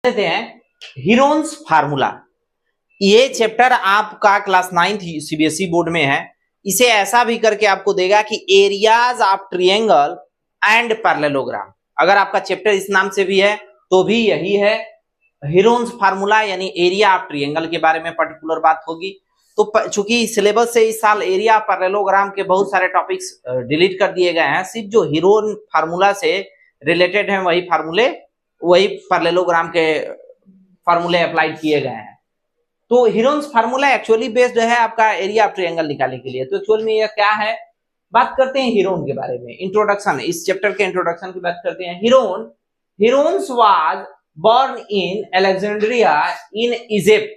लेते हैं Heron's formula. ये चैप्टर आपका क्लास 9th सीबीएसई बोर्ड में है। इसे ऐसा भी करके आपको देगा कि areas of triangle and parallelogram. अगर आपका चैप्टर इस नाम से भी है तो भी यही है, हीरोन्स फार्मूला, यानी एरिया ऑफ ट्रायंगल के बारे में पर्टिकुलर बात होगी। तो चूंकि सिलेबस से इस साल एरिया पैरेललोग्राम के बहुत सारे टॉपिक्स डिलीट कर दिए गए हैं, सिर्फ जो हीरोन फार्मूला से रिलेटेड हैं वही पैरेललोग्राम के फार्मूले अप्लाई किए गए हैं। तो हीरोन्स फार्मूला एक्चुअली बेस्ड है आपका एरिया ऑफ ट्रायंगल निकालने के लिए। तो एक्चुअल में यह क्या है, बात करते हैं हीरोन के बारे में। इंट्रोडक्शन, इस चैप्टर के इंट्रोडक्शन की बात करते हैं। Heron's was born in Alexandria in Egypt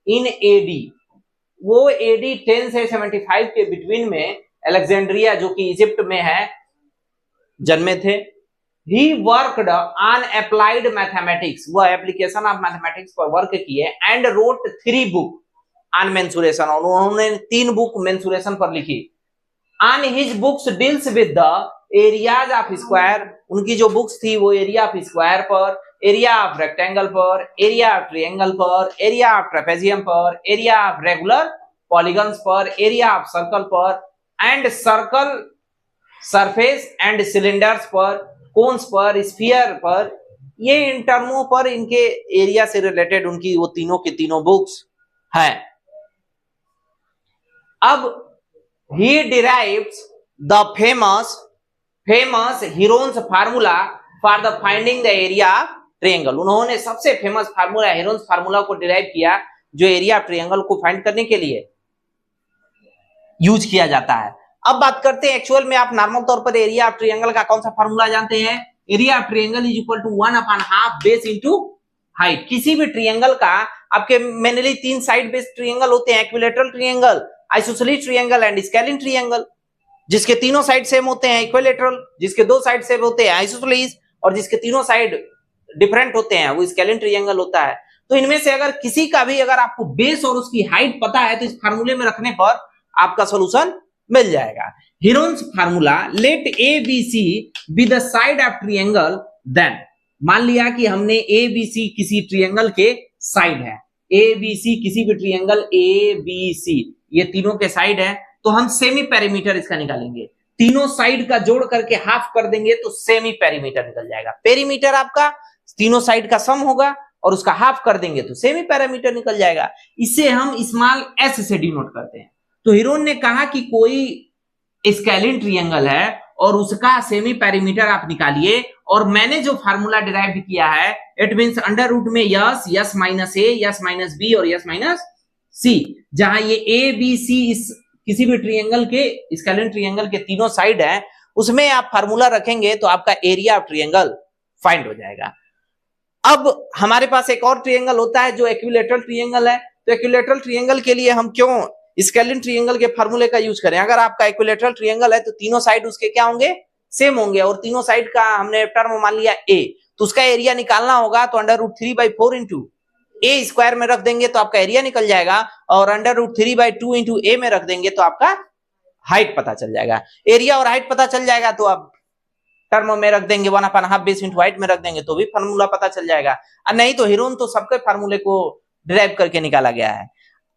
in AD। वो AD 10 से 75 के बिटवीन में अलेक्जेंड्रिया जो कि इजिप्ट में है जन्मे थे। He worked on applied mathematics, वो एप्लीकेशन ऑफ मैथमेटिक्स पर वर्क किए, and wrote 3 book on mensuration, और उन्होंने 3 बुक मेंसुरेशन पर लिखी। On his books deals with the areas of square, उनकी जो बुक्स थी वो एरिया ऑफ स्क्वायर पर, एरिया ऑफ रेक्टेंगल पर, एरिया ऑफ ट्रायंगल पर, एरिया ऑफ ट्रेपेजियम पर, एरिया ऑफ रेगुलर पॉलीगन्स पर, एरिया ऑफ सर्कल पर, and circle surface and cylinders पर, कोन्स पर, स्फीयर पर। ये इन टर्मों पर इनके एरिया से रिलेटेड उनकी वो तीनों की तीनों बुक्स हैं। अब he derives the famous Heron's formula for the finding the area of triangle। उन्होंने सबसे फेमस फार्मूला Heron's फार्मूला को डिराइव किया जो एरिया ऑफ ट्रायंगल को फाइंड करने के लिए यूज किया जाता है। अब बात करते हैं एक्चुअल में आप नॉर्मल तौर पर एरिया ऑफ ट्रायंगल का कौन सा फार्मूला जानते हैं। Area of triangle is equal to 1/2 base into height. किसी भी ट्रायंगल का आपके मेनली 3 साइड बेस्ड ट्रायंगल होते हैं, equilateral triangle, isosceles triangle and scalene triangle, जिसके तीनों साइड सेम होते हैं इक्विलैटरल, जिसके 2 साइड सेम होते हैं आइसोसेलेस, और जिसके तीनों साइड डिफरेंट होते हैं वो स्केलिन ट्रायंगल होता है। तो इनमें से अगर किसी का भी अगर आपको बेस और उसकी हाइट पता है तो इस फार्मूले में रखने पर आपका सॉल्यूशन मिल जाएगा। Heron's formula, let A B C be the side of triangle, then मान लिया कि हमने ए बी सी किसी ट्रायंगल के साइड है, ए बी सी किसी भी ट्रायंगल ए बी सी ये तीनों के साइड है, तो हम सेमी पेरीमीटर इसका निकालेंगे। तीनों साइड का जोड़ करके हाफ कर देंगे तो सेमी पेरीमीटर निकल जाएगा। पेरीमीटर आपका तीनों साइड का सम होगा और उसका हाफ कर देंगे तो सेमी पेरीमीटर निकल जाएगा। इसे हम स्मॉल एस से डिनोट करते हैं। तो हीरोन ने कहा कि कोई स्केलिन ट्रायंगल है और उसका सेमी पेरीमीटर आप निकालिए, और मैंने जो फार्मूला डिराइव किया है इट मींस अंडर रूट में yes minus A, S minus B और यस माइनस सी, जहां ये ए बी सी इस किसी भी ट्रायंगल के स्केलिन ट्रायंगल के तीनों साइड है, उसमें आप फार्मूला रखेंगे तो आपका एरिया ऑफ ट्रायंगल फाइंड हो जाएगा। अब हमारे पास एक और ट्रायंगल होता है जो इक्विलैटरल ट्रायंगल है। तो इक्विलैटरल ट्रायंगल के लिए हम क्यों स्केलिन ट्रायंगल के फार्मूले का यूज करें। अगर आपका इक्विलैटरल ट्रायंगल है तो तीनों साइड उसके क्या होंगे, सेम होंगे, और तीनों साइड का हमने टर्म मान लिया ए, तो उसका एरिया निकालना होगा तो अंडर रूट 3/4 इंटू ए स्क्वायर में रख देंगे तो आपका एरिया निकल जाएगा, और अंडर रूट 3/2 इंटू ए में रख देंगे तो आपका हाइट पता चल जाएगा। एरिया और हाइट पता चल जाएगा तो आप टर्म में रख देंगे 1/2 बेस इंटू हाइट में रख देंगे तो भी फार्मूला पता चल जाएगा। और नहीं तो हीरोन तो सबके फार्मूले को डिराइव करके निकाला गया है।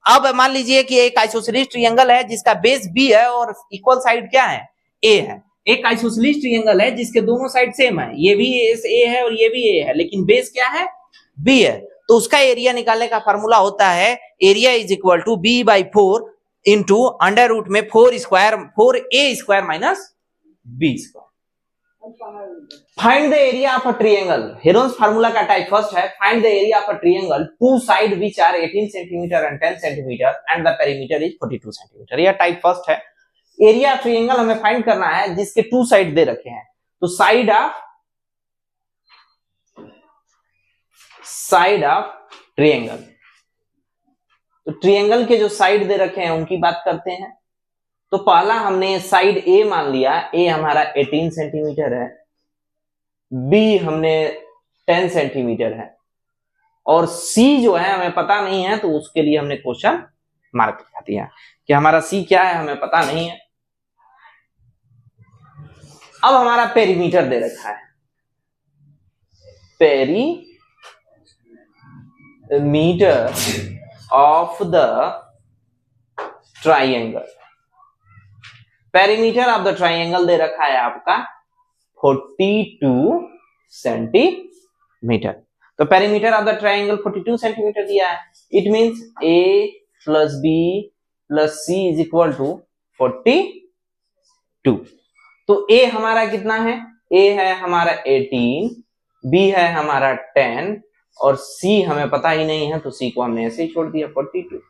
अब मान लीजिए कि एक आइसोसेलेस ट्रायंगल है जिसका बेस बी है और इक्वल साइड क्या है, ए है। एक आइसोसेलेस ट्रायंगल है जिसके दोनों साइड सेम है, ये भी ए है और ये भी ए है, लेकिन बेस क्या है, बी है। तो उसका एरिया निकालने का फार्मूला होता है area is equal to b/4 into under root में 4a square minus b square. Find the area of a triangle. Heron's formula का टाइप फर्स्ट है, find the area of a triangle two side which are 18 centimetre and 10 centimetre and the perimeter is 42 centimetre. यह type first है। Area of triangle हमें find करना है जिसके 2 side दे रखे हैं। तो साइड ऑफ ट्रायंगल, तो ट्रायंगल के जो साइड दे रखे हैं उनकी बात करते हैं। तो पहला हमने साइड ए मान लिया, ए हमारा 18 सेंटीमीटर है, बी हमने 10 सेंटीमीटर है, और सी जो है हमें पता नहीं है तो उसके लिए हमने क्वेश्चन मार्क लगा दिया कि हमारा सी क्या है हमें पता नहीं है। अब हमारा पेरीमीटर दे रखा है, metre of the triangle. Perimeter of the triangle दे रखा है आपका 42 सेंटीमीटर। तो perimeter of the triangle 42 centimetre दिया है। It means a plus b plus c is equal to 42। तो a हमारा कितना है? a है हमारा 18, b है हमारा 10 और c हमें पता ही नहीं है, तो c को हमने ऐसे ही छोड़ दिया 42।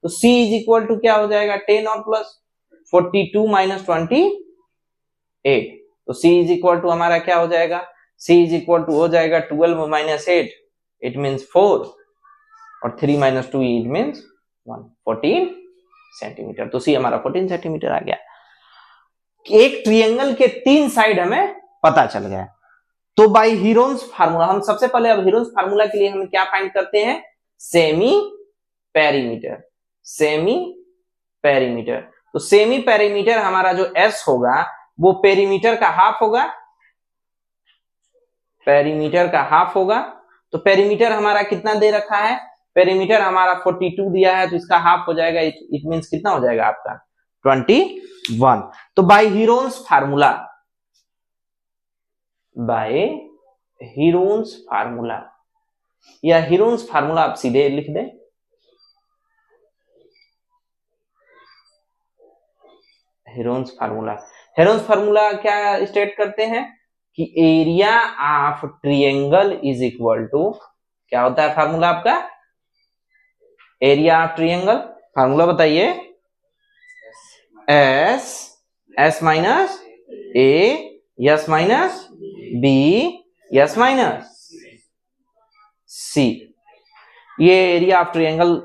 तो c इज इक्वल टू क्या हो जाएगा? 10 और प्लस 42 माइनस 28। तो c इज इक्वल टू हमारा क्या हो जाएगा? c इज इक्वल टू हो जाएगा 12 माइनस 8, इट मीन्स 4 और 3 माइनस 2 इट मीन्स 1, 14 सेंटीमीटर। तो c हमारा 14 सेंटीमीटर आ गया। एक ट्रायंगल के 3 साइड हमें पता चल गया। तो बाय हीरोन्स फार्मूला, हम सबसे पहले अब हीरोन्स फार्मूला के लिए हम क्या फाइंड करते हैं? Semi perimeter. सेमी पेरीमीटर, तो सेमी पेरीमीटर हमारा जो s होगा वो पेरीमीटर का हाफ होगा। पेरीमीटर का हाफ होगा। तो पेरीमीटर हमारा कितना दे रखा है? पेरीमीटर हमारा 42 दिया है, तो इसका हाफ हो जाएगा। इट मींस कितना हो जाएगा आपका? 21। तो by Heron's formula, by Heron's formula या हीरोन्स फार्मूला आप सीधे लिख दें। हीरोन्स फार्मूला, हीरोन्स फार्मूला क्या स्टेट करते हैं कि area of triangle is equal to, क्या होता है फार्मूला आपका? एरिया ऑफ ट्रायंगल, फार्मूला बताइए। S minus A S minus B S minus C. ये एरिया ऑफ ट्रायंगल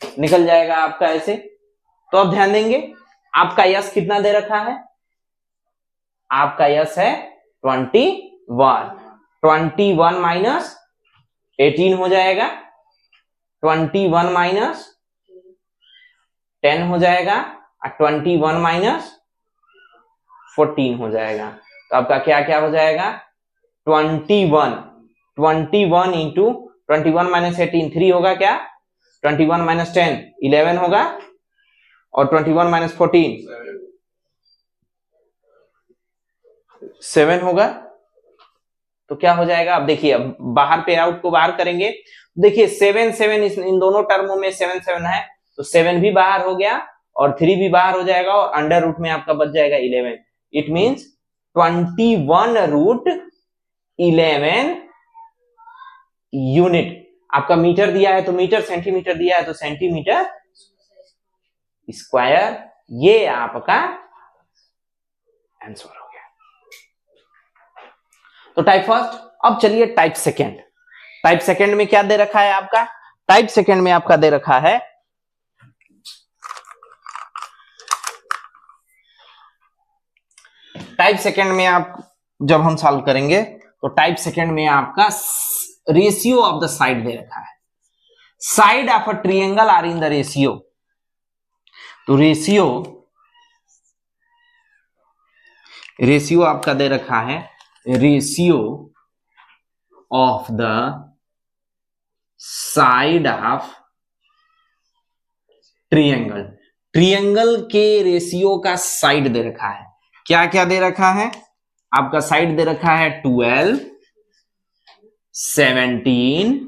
निकल जाएगा आपका ऐसे। तो अब ध्यान देंगे, आपका यस कितना दे रखा है? आपका यस है 21। 21 माइनस 18 हो जाएगा, 21 माइनस 10 हो जाएगा और 21 माइनस 14 हो जाएगा। तो आपका क्या क्या हो जाएगा? 21 इंटू 21 माइनस 18 3 होगा क्या? 21 माइनस 10 11 होगा और 21 माइनस 14 7 होगा। तो क्या हो जाएगा? अब देखिए, अब बाहर पे आउट को बाहर करेंगे। देखिए 7 7 इन दोनों टर्मों में 7 7 है, तो 7 भी बाहर हो गया और 3 भी बाहर हो जाएगा और अंडर रूट में आपका बच जाएगा 11। It means 21 root 11 unit. आपका मीटर दिया है तो मीटर, सेंटीमीटर दिया है तो सेंटीमीटर स्क्वायर। ये आपका आंसर हो गया। तो टाइप फर्स्ट। अब चलिए टाइप सेकेंड। टाइप सेकेंड में क्या दे रखा है आपका? टाइप सेकेंड में आपका दे रखा है टाइप सेकेंड में आप जब हम सॉल्व करेंगे तो टाइप सेकेंड में आपका रेशियो ऑफ द साइड दे रखा है। Side of a triangle are in the ratio. तो रेशियो आपका दे रखा है, ratio of the side of triangle. Triangle के रेशियो का साइड दे रखा है। क्या क्या दे रखा है? आपका साइड दे रखा है 12, 17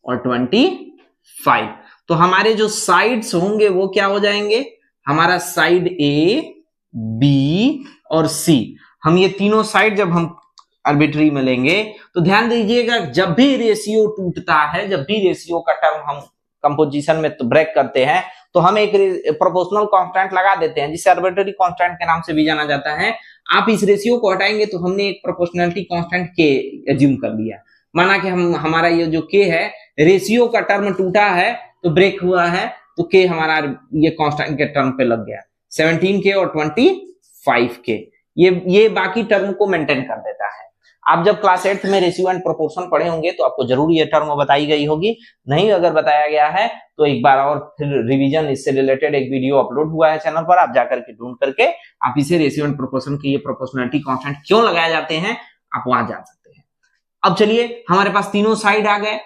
और 25। तो हमारे जो साइड्स होंगे वो क्या हो जाएंगे? हमारा साइड ए, बी और सी। हम ये तीनों साइड जब हम आर्बिट्री में लेंगे तो ध्यान दीजिएगा, जब भी रेशियो टूटता है, जब भी रेशियो का टर्म हम कंपोजिशन में तो ब्रेक करते हैं, तो हम एक प्रोपोर्शनल कांस्टेंट लगा देते हैं जिसे आर्बिट्री कांस्टेंट के नाम से भी जाना जाता है। आप इस रेशियो को हटाएंगे तो हमने एक प्रोपोर्शनलिटी कांस्टेंट के एज्यूम कर लिया। माना कि हमारा ये जो के है, रेशियो का टर्म टूटा है तो ब्रेक हुआ है, तो के हमारा ये कांस्टेंट के टर्म पे लग गया। 17 के और 25 के ये बाकी टर्म को मेंटेन कर देता है। आप जब क्लास 8 में रेशियो एंड प्रोपोर्शन पढ़े होंगे तो आपको जरूर ये टर्म बताई गई होगी। नहीं अगर बताया गया है तो एक बार और फिर रिवीजन, इससे रिलेटेड एक वीडियो अपलोड हुआ है चैनल पर, आप जाकर के ढूंढ करके आप इसे रेशियो एंड प्रोपोर्शन की ये प्रोपोर्शनलिटी कांस्टेंट क्यों लगाए जाते हैं आप वहां जा सकते हैं। अब चलिए, हमारे पास तीनों साइड आ गए।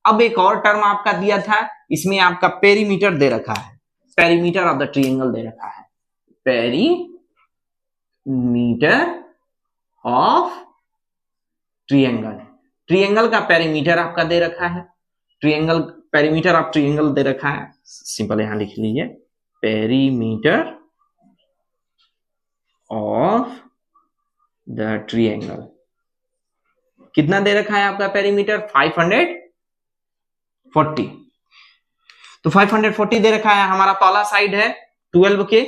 अब एक और टर्म आपका दिया था, इसमें आपका पेरीमीटर दे रखा है, पेरीमीटर ऑफ द ट्रायंगल दे रखा है, पेरीमीटर ऑफ ट्रायंगल, ट्रायंगल का पेरीमीटर आपका दे रखा है, ट्रायंगल पेरीमीटर ऑफ ट्रायंगल दे रखा है, सिंपल यहां लिख लीजिए, पेरीमीटर ऑफ द ट्रायंगल कितना दे रखा है आपका पेरीमीटर 540, तो 540 दे रखा है। हमारा पहला साइड है 12 के,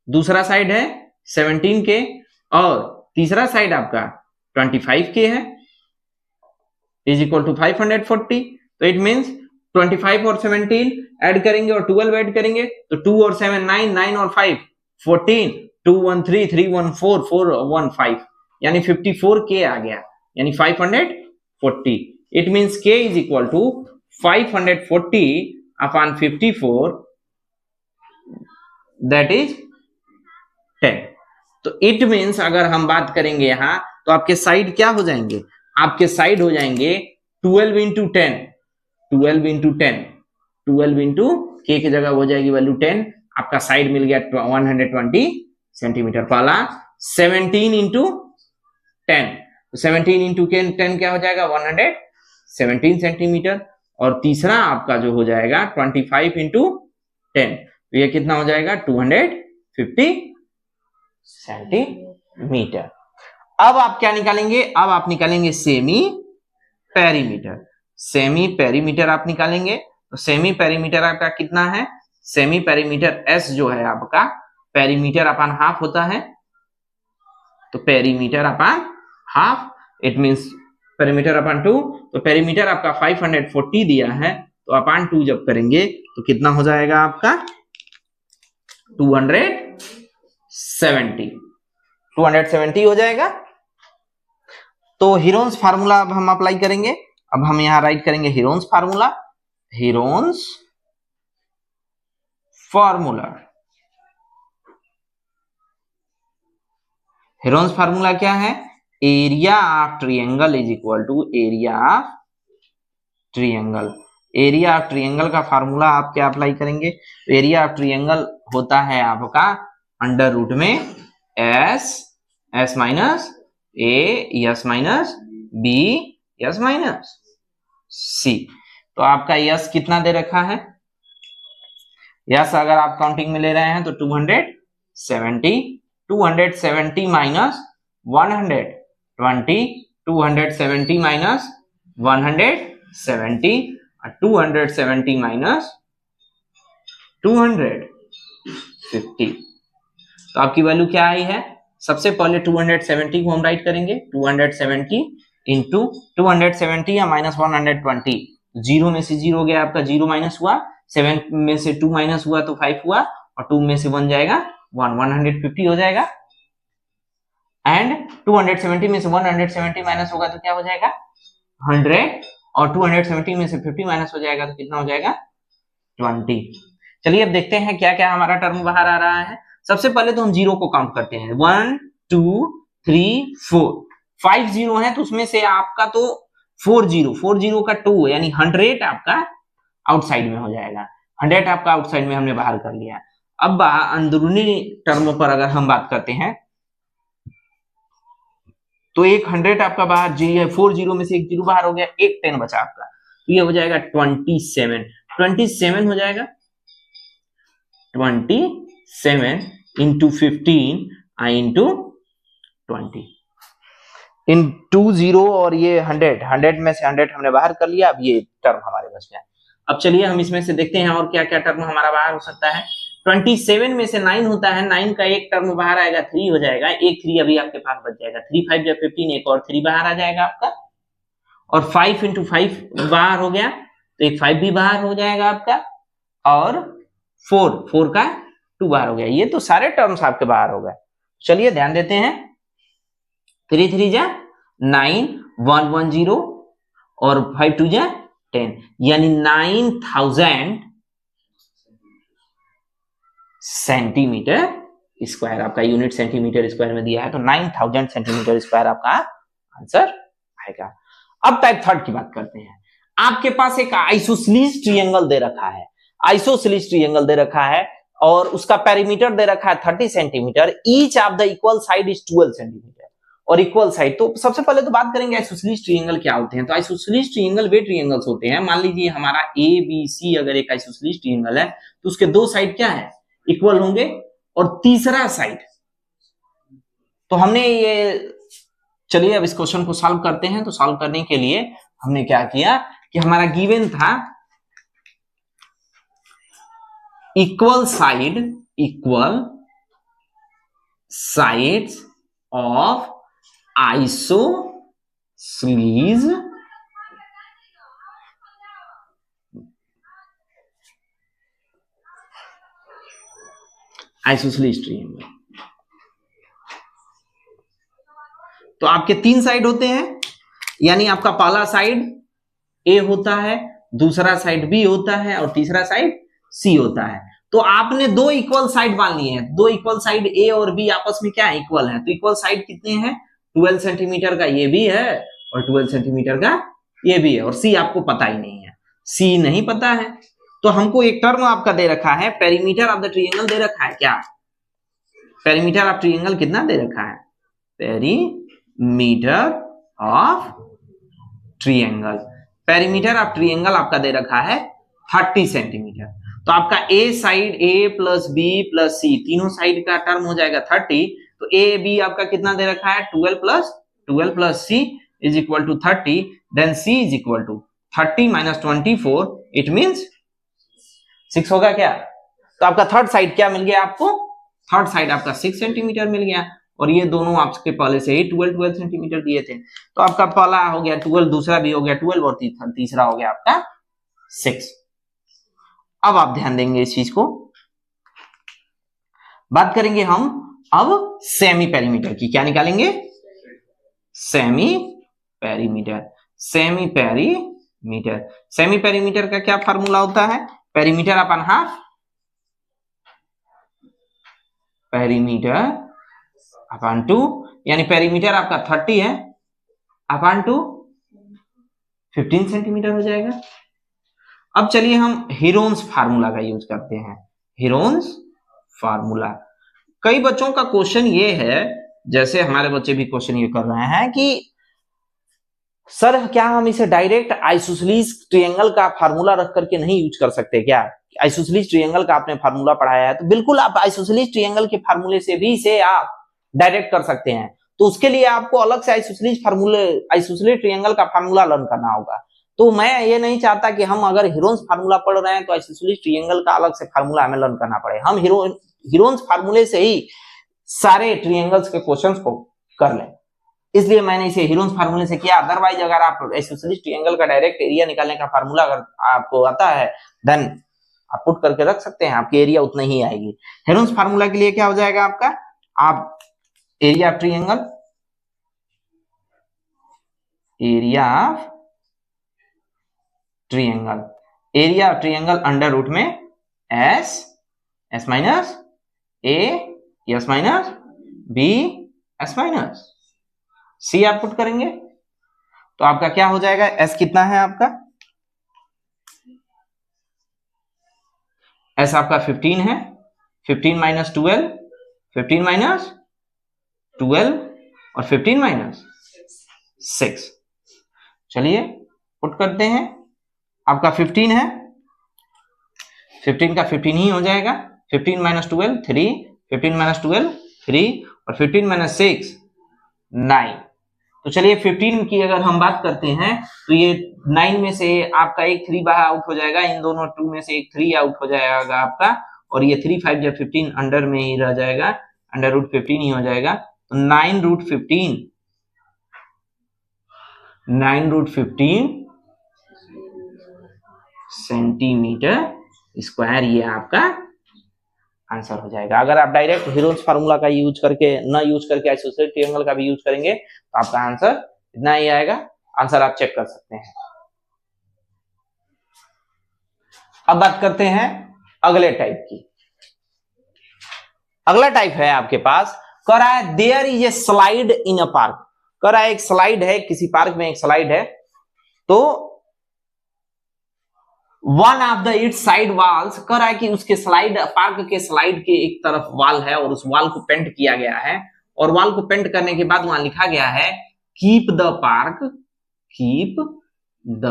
दूसरा साइड है 17 के और तीसरा साइड आपका 25 के है, इज इक्वल टू 540। तो इट मींस 25 और 17 ऐड करेंगे और 12 ऐड करेंगे तो 2 और 7 9, 9 और 5 14, 2 1 3, 3 1 4, 4 1 5, यानी 54 के आ गया, यानी 540। It means k is equal to 540 upon 54, that is 10। तो इट मींस अगर हम बात करेंगे यहां तो आपके साइड क्या हो जाएंगे, आपके साइड हो जाएंगे 12 इंटू 10, 12 इंटू 10, 12 इंटू k की जगह हो जाएगी वैल्यू 10, आपका साइड मिल गया 120 सेंटीमीटर। पहला 17 इंटू 10, 17 इंटू 10 क्या हो जाएगा 117 सेंटीमीटर, और तीसरा आपका जो हो जाएगा 25 इंटू 10, तो ये कितना हो जाएगा 250 सेंटीमीटर। अब आप क्या निकालेंगे, अब आप निकालेंगे सेमी पेरीमीटर, सेमी पेरीमीटर आप निकालेंगे। तो सेमी पेरीमीटर आपका कितना है, सेमी पेरीमीटर S जो है आपका पेरीमीटर अपॉन हाफ होता है, तो perimeter upon half, it means perimeter upon 2, तो पेरीमीटर आपका 540 दिया है, तो अपॉन 2 जब करेंगे तो कितना हो जाएगा आपका 270 हो जाएगा। तो हीरोन्स फार्मूला अब हम अप्लाई करेंगे, अब हम यहां राइट करेंगे Heron's formula, Heron's formula, Heron's formula क्या है, area of triangle is equal to area of triangle, area of triangle का फार्मूला आप क्या अप्लाई करेंगे, एरिया ऑफ ट्रायंगल होता है आपका अंडर रूट में S minus A S minus B S minus C. तो आपका यस कितना दे रखा है, यस अगर आप काउंटिंग में ले रहे हैं तो 270 माइनस 120, 270 माइनस 170, 270 माइनस 250, तो आपकी वैल्यू क्या आई है, सबसे पहले 270 को हम राइट करेंगे, 270 इंटू 270 या माइनस 120, जीरो में से जीरो गया आपका, जीरो माइनस हुआ, 7 में से 2 माइनस हुआ तो 5 हुआ, और 2 में से 1 जाएगा 150 हो जाएगा, एंड 270 में से 170 माइनस होगा तो क्या हो जाएगा 100, और 270 में से 50 माइनस हो जाएगा तो कितना हो जाएगा 20। चलिए अब देखते हैं क्या क्या हमारा टर्म बाहर आ रहा है। सबसे पहले तो हम जीरो को काउंट करते हैं, 1 2 3 4, 5 जीरो है तो उसमें से आपका तो 4 जीरो का 2 यानी 100 आपका आउटसाइड में हो जाएगा, 100 आपका आउटसाइड में हमने बाहर कर लिया। अब अंदरूनी टर्मों पर अगर हम बात करते हैं तो एक 100 आपका बाहर, 4 जीरो में से एक जीरो बाहर हो गया, एक 10 बचा आपका, तो ये हो जाएगा 27 हो जाएगा, 27 इंटू 15 इंटू 20, इन 2 जीरो और ये 100 में से 100 हमने बाहर कर लिया, अब ये टर्म हमारे बच गया। अब चलिए हम इसमें से देखते हैं और क्या क्या टर्म हमारा बाहर हो सकता है। 27 में से 9 होता है, 9 का एक टर्म बाहर आएगा 3 हो जाएगा, एक 3 अभी आपके पास बच जाएगा, 3 5 जब 15, एक और 3 बाहर आ जाएगा आपका, और 5 इंटू 5 बाहर हो गया तो एक 5 भी बाहर हो जाएगा आपका, और 4 का 2 बाहर हो गया, ये तो सारे टर्म्स आपके बाहर हो गए। चलिए ध्यान देते हैं, 3 3 जा 9, 1 1 0 और 5 2 जा 10, यानी 9000 सेंटीमीटर स्क्वायर, आपका यूनिट सेंटीमीटर स्क्वायर में दिया है, तो 9000 सेंटीमीटर स्क्वायर आपका आंसर आएगा। अब टाइप थर्ड की बात करते हैं। आपके पास एक आइसोसेलेस ट्रायंगल दे रखा है, आइसोसेलेस ट्रायंगल दे रखा है और उसका पेरीमीटर दे रखा है 30 centimetre, each of the equal side is 12 centimetre और इक्वल साइड। तो सबसे पहले तो बात करेंगे आइसोसेलेस ट्रायंगल क्या होते हैं। तो आइसोसेलेस ट्रायंगल वे ट्रायंगल्स होते हैं, मान लीजिए हमारा ए बी सी अगर एक आइसोसेलेस ट्रायंगल है तो उसके दो साइड क्या है, इक्वल होंगे, और तीसरा साइड, तो हमने ये, चलिए अब इस क्वेश्चन को सॉल्व करते हैं। तो सॉल्व करने के लिए हमने क्या किया कि हमारा गिवन था equal sides of isosceles triangle. तो आपके तीन साइड होते हैं, यानी आपका पहला साइड ए होता है, दूसरा साइड बी होता है और तीसरा साइड सी होता है। तो आपने दो इक्वल साइड मान लिए हैं, दो इक्वल साइड ए और बी आपस में क्या है, इक्वल है। तो इक्वल साइड कितने हैं, 12 सेंटीमीटर का ये भी है और 12 सेंटीमीटर का ये भी है, और सी आपको पता ही नहीं है, सी नहीं पता है। तो हमको एक टर्म आपका दे रखा है, पेरीमीटर ऑफ द ट्रायंगल दे रखा है, क्या पेरीमीटर ऑफ ट्रायंगल कितना दे रखा है, perimeter of triangle, perimeter of triangle आपका दे रखा है 30 सेंटीमीटर। तो आपका ए साइड ए प्लस बी प्लस सी तीनों साइड का टर्म हो जाएगा 30। तो ए बी आपका कितना दे रखा है, 12 plus C is equal to 30, then C is equal to 30 minus 24, it means 6 होगा क्या। तो आपका थर्ड साइड क्या मिल गया आपको, थर्ड साइड आपका 6 सेंटीमीटर मिल गया, और ये दोनों आपके पहले से ही 12 सेंटीमीटर दिए थे। तो आपका पहला हो गया 12, दूसरा भी हो गया 12 और तीसरा हो गया आपका 6। अब आप ध्यान देंगे इस चीज को, बात करेंगे हम अब सेमी पेरीमीटर की। क्या निकालेंगे, सेमी पेरीमीटर। सेमी पेरीमीटर का क्या फार्मूला होता है, पेरीमीटर अपन हाफ, पेरीमीटर अपन 2, यानी पेरीमीटर आपका 30 है अपन 2 15 सेंटीमीटर हो जाएगा। अब चलिए हम हीरोन्स फार्मूला का यूज करते हैं, हीरोन्स फार्मूला। कई बच्चों का क्वेश्चन ये है, जैसे हमारे बच्चे भी क्वेश्चन ये कर रहे हैं कि सर क्या हम इसे डायरेक्ट आइसोसेलेस ट्रायंगल का फार्मूला रख करके नहीं यूज कर सकते क्या, आइसोसेलेस ट्रायंगल का आपने फार्मूला पढ़ाया है। तो बिल्कुल आप आइसोसेलेस ट्रायंगल के फार्मूले से भी इसे आप डायरेक्ट कर सकते हैं। तो उसके लिए आपको अलग से आइसोसेलेस ट्रायंगल का फार्मूला लर्न करना होगा। तो मैं ये नहीं चाहता कि हम अगर हीरोन्स फार्मूला पढ़ रहे हैं तो आइसोसेलेस ट्रायंगल का अलग से फार्मूला हमें लर्न करना पड़े। हम हीरोन्स फार्मूले से ही सारे ट्रायंगल्स के क्वेश्चंस को कर लें, इसलिए मैंने इसे हीरोन्स फार्मूले से किया। अदरवाइज अगर आप आइसोसेलेस ट्रायंगल का डायरेक्ट एरिया निकालने का फार्मूला अगर आपको आता है देन आप पुट करके रख सकते हैं, आपकी एरिया उतना ही आएगी। हीरोन्स फार्मूला के लिए क्या हो जाएगा आपका, आप area of triangle, area of triangle under root में S minus A S minus B S minus C आप पुट करेंगे तो आपका क्या हो जाएगा, एस कितना है आपका, एस आपका 15 है, 15 माइनस 12, 15 माइनस 12 और 15 माइनस 6। चलिए पुट करते हैं, आपका 15 है, 15 का 15 ही हो जाएगा, 15 माइनस 12 3, 15 माइनस 12 3 और 15 माइनस 6 9। तो चलिए 15 की अगर हम बात करते हैं तो ये 9 में से आपका एक 3 बाहर आउट हो जाएगा, इन दोनों 2 में से एक 3 आउट हो जाएगा आपका, और ये 3 5 जब 15 अंडर में ही रह जाएगा, अंडर रूट 15 ही हो जाएगा। तो 9 रूट 15 सेंटीमीटर स्क्वायर ये आपका आंसर हो जाएगा। अगर आप डायरेक्ट हीरोन्स फार्मूला का यूज करके आइसोसेलेस ट्रायंगल का भी यूज करेंगे तो आपका आंसर इतना ही आएगा। आंसर आप चेक कर सकते हैं। अब बात करते हैं अगले टाइप की। अगला टाइप है आपके पास, कह रहा है there is a slide in a park. कह रहा है एक स्लाइड है, किसी पार्क में एक स्लाइड है, तो one of the it's side walls, कह रहा है कि उसके स्लाइड, पार्क के स्लाइड के एक तरफ वॉल है और उस वॉल को पेंट किया गया है, और वॉल को पेंट करने के बाद वहां लिखा गया है keep the park, keep the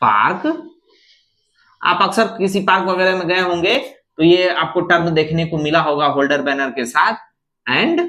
park. आप अक्सर किसी पार्क वगैरह में गए होंगे तो ये आपको टर्म देखने को मिला होगा होल्डर बैनर के साथ, एंड